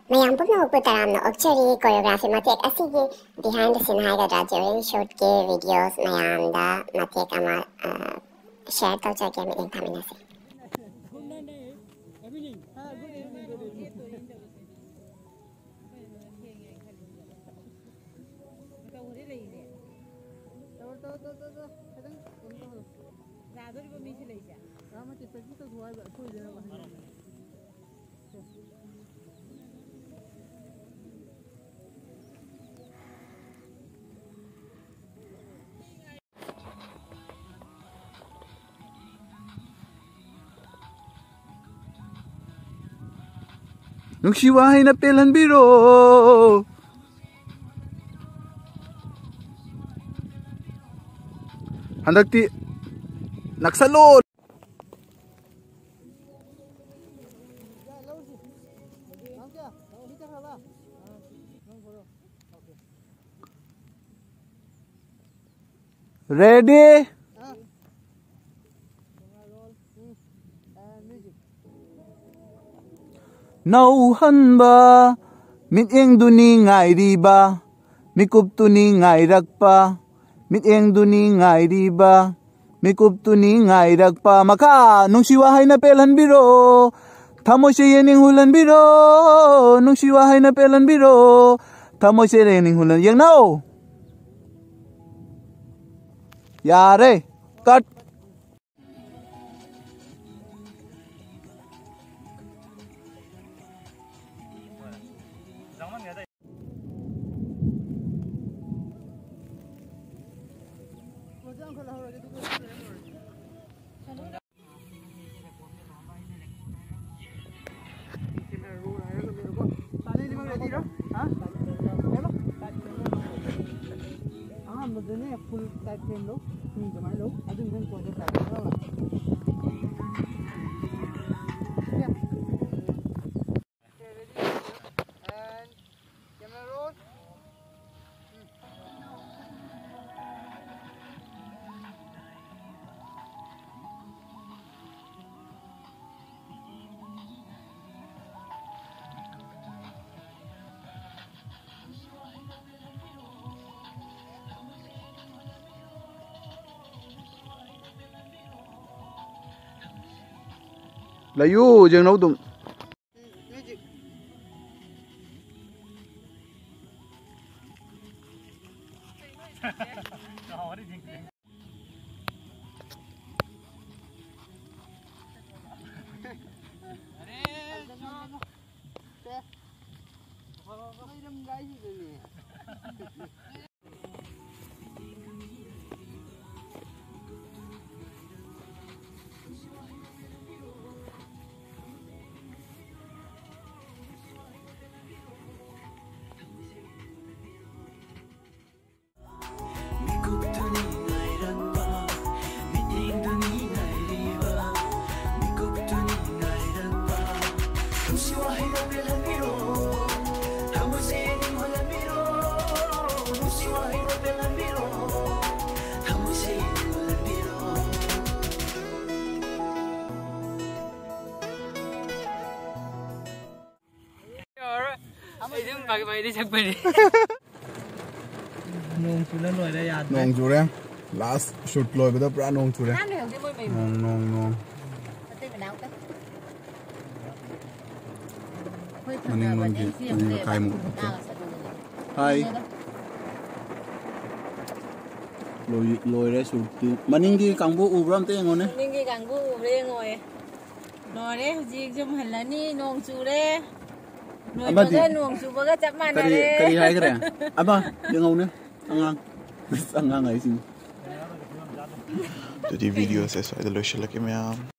mayang pumno putaram no actually choreography matek asigi behind the scene haga during shoot ke videos mayam da matek ama share to cha ke meeting kaminasi Nungsiwahay na pelan biro. Handak ti naksalod. Ready? Nauhan ba? Miteng duni ngay di ba? Mikup tuni ngay ragpa. Miteng duni ngay di ba? Mikup tuni ngay ragpa. Maka, nung siwahay na pelan biro. Tamo siya yening hulan biro. Nung siwahay na pelan biro. Tamo siya yening hulan. Yang nao? Yare. Cut. Full type frame lo, jamai lo, adun kan ko jata lo. And camera roll. Layu jeng nau tum. Music. Nong chu lên rồi đây à? Nong chu đấy. Last shoot lôi bây giờ pra nong chu đấy. Nong. Maning nong ki, maning kai mo. Hai. Lôi đấy shoot tu. Maning ki kangbu ubram te ngone. Maning ki kangbu ubre ngồi. Rồi đấy, gì zum hẳn là ni nong chu đấy. Rồi bây giờ nong chu bây giờ chắp màn đấy. Kari hai cái này. Apa? Dia ngau ne? Angang ay sini. Jadi video saya soal dulu sila kami